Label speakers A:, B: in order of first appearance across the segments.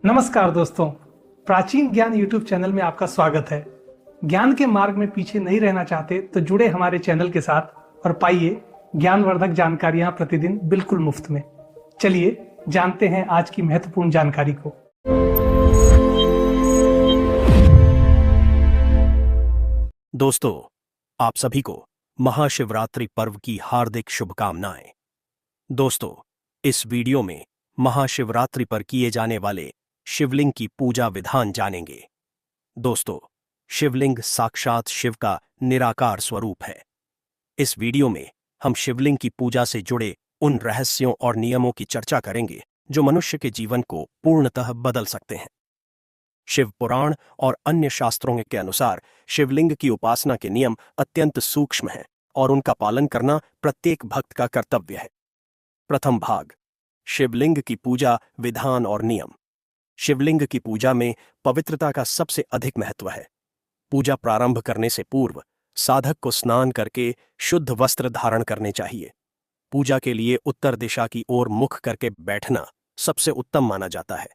A: नमस्कार दोस्तों। प्राचीन ज्ञान यूट्यूब चैनल में आपका स्वागत है। ज्ञान के मार्ग में पीछे नहीं रहना चाहते तो जुड़े हमारे चैनल के साथ और पाइए ज्ञानवर्धक जानकारियां प्रतिदिन बिल्कुल मुफ्त में। चलिए जानते हैं आज की महत्वपूर्ण जानकारी को।
B: दोस्तों, आप सभी को महाशिवरात्रि पर्व की हार्दिक शुभकामनाएं। दोस्तों, इस वीडियो में महाशिवरात्रि पर किए जाने वाले शिवलिंग की पूजा विधान जानेंगे। दोस्तों, शिवलिंग साक्षात शिव का निराकार स्वरूप है। इस वीडियो में हम शिवलिंग की पूजा से जुड़े उन रहस्यों और नियमों की चर्चा करेंगे जो मनुष्य के जीवन को पूर्णतः बदल सकते हैं। शिव पुराण और अन्य शास्त्रों के अनुसार शिवलिंग की उपासना के नियम अत्यंत सूक्ष्म हैं और उनका पालन करना प्रत्येक भक्त का कर्तव्य है। प्रथम भाग, शिवलिंग की पूजा विधान और नियम। शिवलिंग की पूजा में पवित्रता का सबसे अधिक महत्व है। पूजा प्रारंभ करने से पूर्व साधक को स्नान करके शुद्ध वस्त्र धारण करने चाहिए। पूजा के लिए उत्तर दिशा की ओर मुख करके बैठना सबसे उत्तम माना जाता है।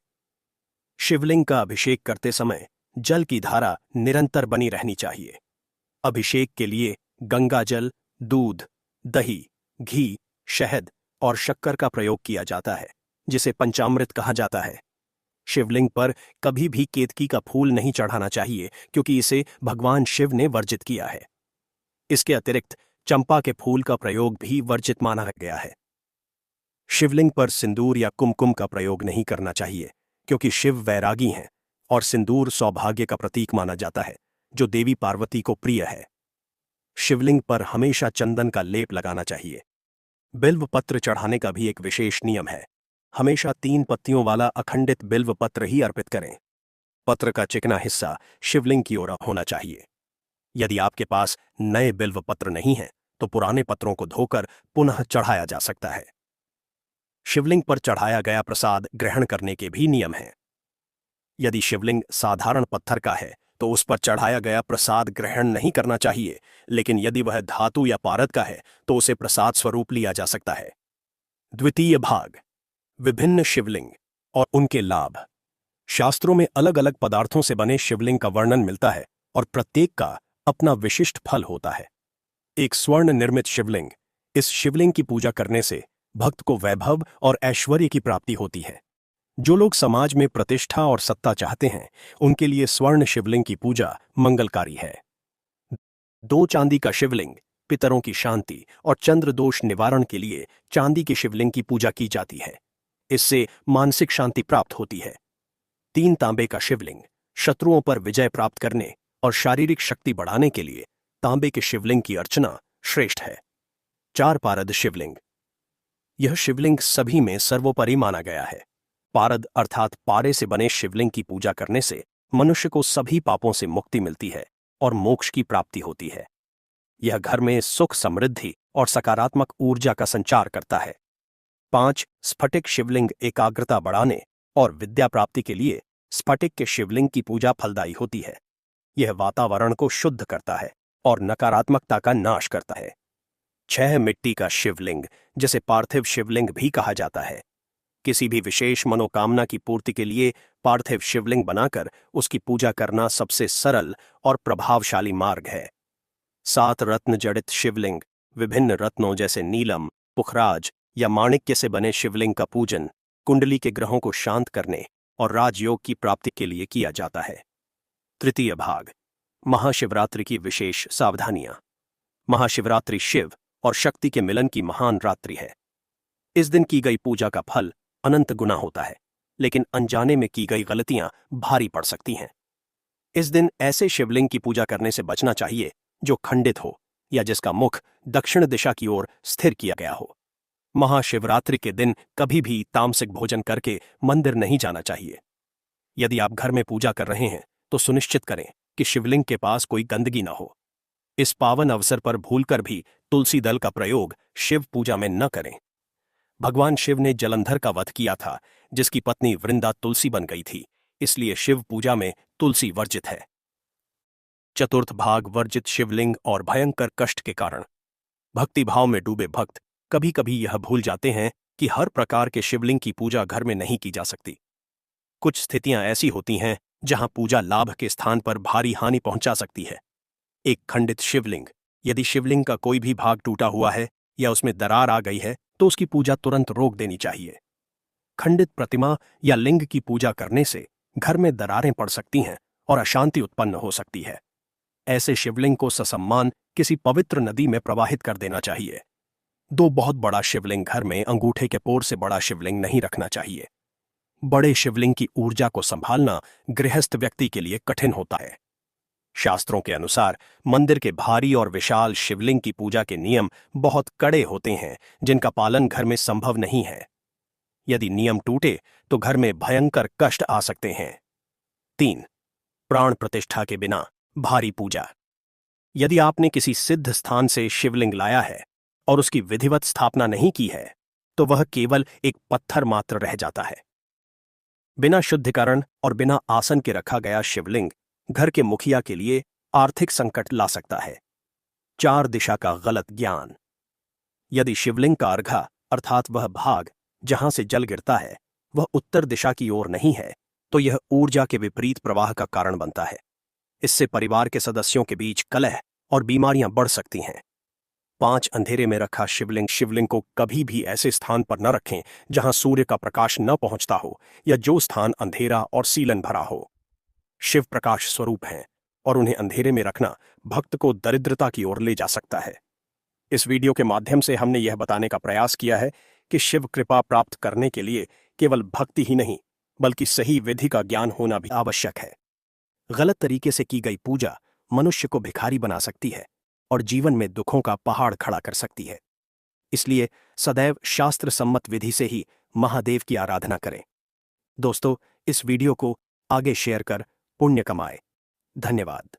B: शिवलिंग का अभिषेक करते समय जल की धारा निरंतर बनी रहनी चाहिए। अभिषेक के लिए गंगा जल, दूध, दही, घी, शहद और शक्कर का प्रयोग किया जाता है, जिसे पंचामृत कहा जाता है। शिवलिंग पर कभी भी केतकी का फूल नहीं चढ़ाना चाहिए, क्योंकि इसे भगवान शिव ने वर्जित किया है। इसके अतिरिक्त चंपा के फूल का प्रयोग भी वर्जित माना गया है। शिवलिंग पर सिंदूर या कुमकुम का प्रयोग नहीं करना चाहिए, क्योंकि शिव वैरागी हैं और सिंदूर सौभाग्य का प्रतीक माना जाता है, जो देवी पार्वती को प्रिय है। शिवलिंग पर हमेशा चंदन का लेप लगाना चाहिए। बिल्व पत्र चढ़ाने का भी एक विशेष नियम है। हमेशा 3 पत्तियों वाला अखंडित बिल्व पत्र ही अर्पित करें। पत्र का चिकना हिस्सा शिवलिंग की ओर होना चाहिए। यदि आपके पास नए बिल्व पत्र नहीं हैं, तो पुराने पत्रों को धोकर पुनः चढ़ाया जा सकता है। शिवलिंग पर चढ़ाया गया प्रसाद ग्रहण करने के भी नियम हैं। यदि शिवलिंग साधारण पत्थर का है तो उस पर चढ़ाया गया प्रसाद ग्रहण नहीं करना चाहिए, लेकिन यदि वह धातु या पारद का है तो उसे प्रसाद स्वरूप लिया जा सकता है। द्वितीय भाग, विभिन्न शिवलिंग और उनके लाभ। शास्त्रों में अलग अलग पदार्थों से बने शिवलिंग का वर्णन मिलता है और प्रत्येक का अपना विशिष्ट फल होता है। एक स्वर्ण निर्मित शिवलिंग। इस शिवलिंग की पूजा करने से भक्त को वैभव और ऐश्वर्य की प्राप्ति होती है। जो लोग समाज में प्रतिष्ठा और सत्ता चाहते हैं, उनके लिए स्वर्ण शिवलिंग की पूजा मंगलकारी है। 2 चांदी का शिवलिंग। पितरों की शांति और चंद्र दोष निवारण के लिए चांदी के शिवलिंग की पूजा की जाती है। इससे मानसिक शांति प्राप्त होती है। 3 तांबे का शिवलिंग। शत्रुओं पर विजय प्राप्त करने और शारीरिक शक्ति बढ़ाने के लिए तांबे के शिवलिंग की अर्चना श्रेष्ठ है। 4 पारद शिवलिंग। यह शिवलिंग सभी में सर्वोपरि माना गया है। पारद अर्थात पारे से बने शिवलिंग की पूजा करने से मनुष्य को सभी पापों से मुक्ति मिलती है और मोक्ष की प्राप्ति होती है। यह घर में सुख, समृद्धि और सकारात्मक ऊर्जा का संचार करता है। 5 स्फटिक शिवलिंग। एकाग्रता बढ़ाने और विद्या प्राप्ति के लिए स्फटिक के शिवलिंग की पूजा फलदायी होती है। यह वातावरण को शुद्ध करता है और नकारात्मकता का नाश करता है। 6 मिट्टी का शिवलिंग, जिसे पार्थिव शिवलिंग भी कहा जाता है। किसी भी विशेष मनोकामना की पूर्ति के लिए पार्थिव शिवलिंग बनाकर उसकी पूजा करना सबसे सरल और प्रभावशाली मार्ग है। 7 रत्न जड़ित शिवलिंग। विभिन्न रत्नों जैसे नीलम, पुखराज या माणिक्य से बने शिवलिंग का पूजन कुंडली के ग्रहों को शांत करने और राजयोग की प्राप्ति के लिए किया जाता है। तृतीय भाग, महाशिवरात्रि की विशेष सावधानियां। महाशिवरात्रि शिव और शक्ति के मिलन की महान रात्रि है। इस दिन की गई पूजा का फल अनंत गुना होता है, लेकिन अनजाने में की गई गलतियां भारी पड़ सकती हैं। इस दिन ऐसे शिवलिंग की पूजा करने से बचना चाहिए जो खंडित हो या जिसका मुख दक्षिण दिशा की ओर स्थिर किया गया हो। महाशिवरात्रि के दिन कभी भी तामसिक भोजन करके मंदिर नहीं जाना चाहिए। यदि आप घर में पूजा कर रहे हैं तो सुनिश्चित करें कि शिवलिंग के पास कोई गंदगी न हो। इस पावन अवसर पर भूलकर भी तुलसी दल का प्रयोग शिव पूजा में न करें। भगवान शिव ने जलंधर का वध किया था, जिसकी पत्नी वृंदा तुलसी बन गई थी, इसलिए शिव पूजा में तुलसी वर्जित है। चतुर्थ भाग, वर्जित शिवलिंग और भयंकर कष्ट के कारण। भक्तिभाव में डूबे भक्त कभी कभी यह भूल जाते हैं कि हर प्रकार के शिवलिंग की पूजा घर में नहीं की जा सकती। कुछ स्थितियां ऐसी होती हैं जहां पूजा लाभ के स्थान पर भारी हानि पहुंचा सकती है। एक खंडित शिवलिंग, यदि शिवलिंग का कोई भी भाग टूटा हुआ है या उसमें दरार आ गई है तो उसकी पूजा तुरंत रोक देनी चाहिए। खंडित प्रतिमा या लिंग की पूजा करने से घर में दरारें पड़ सकती हैं और अशांति उत्पन्न हो सकती है। ऐसे शिवलिंग को ससम्मान किसी पवित्र नदी में प्रवाहित कर देना चाहिए। दो बहुत बड़ा शिवलिंग घर में अंगूठे के पोर से बड़ा शिवलिंग नहीं रखना चाहिए। बड़े शिवलिंग की ऊर्जा को संभालना गृहस्थ व्यक्ति के लिए कठिन होता है। शास्त्रों के अनुसार मंदिर के भारी और विशाल शिवलिंग की पूजा के नियम बहुत कड़े होते हैं, जिनका पालन घर में संभव नहीं है। यदि नियम टूटे तो घर में भयंकर कष्ट आ सकते हैं। 3. प्राण प्रतिष्ठा के बिना भारी पूजा। यदि आपने किसी सिद्ध स्थान से शिवलिंग लाया है और उसकी विधिवत स्थापना नहीं की है तो वह केवल एक पत्थर मात्र रह जाता है। बिना शुद्धिकरण और बिना आसन के रखा गया शिवलिंग घर के मुखिया के लिए आर्थिक संकट ला सकता है। 4 दिशा का गलत ज्ञान। यदि शिवलिंग का अर्घा अर्थात वह भाग जहां से जल गिरता है वह उत्तर दिशा की ओर नहीं है तो यह ऊर्जा के विपरीत प्रवाह का कारण बनता है। इससे परिवार के सदस्यों के बीच कलह और बीमारियां बढ़ सकती हैं। 5. अंधेरे में रखा शिवलिंग को कभी भी ऐसे स्थान पर न रखें जहां सूर्य का प्रकाश न पहुंचता हो या जो स्थान अंधेरा और सीलन भरा हो। शिव प्रकाश स्वरूप हैं और उन्हें अंधेरे में रखना भक्त को दरिद्रता की ओर ले जा सकता है। इस वीडियो के माध्यम से हमने यह बताने का प्रयास किया है कि शिव कृपा प्राप्त करने के लिए केवल भक्ति ही नहीं बल्कि सही विधि का ज्ञान होना भी आवश्यक है। गलत तरीके से की गई पूजा मनुष्य को भिखारी बना सकती है और जीवन में दुखों का पहाड़ खड़ा कर सकती है। इसलिए सदैव शास्त्र सम्मत विधि से ही महादेव की आराधना करें। दोस्तों, इस वीडियो को आगे शेयर कर पुण्य कमाएं। धन्यवाद।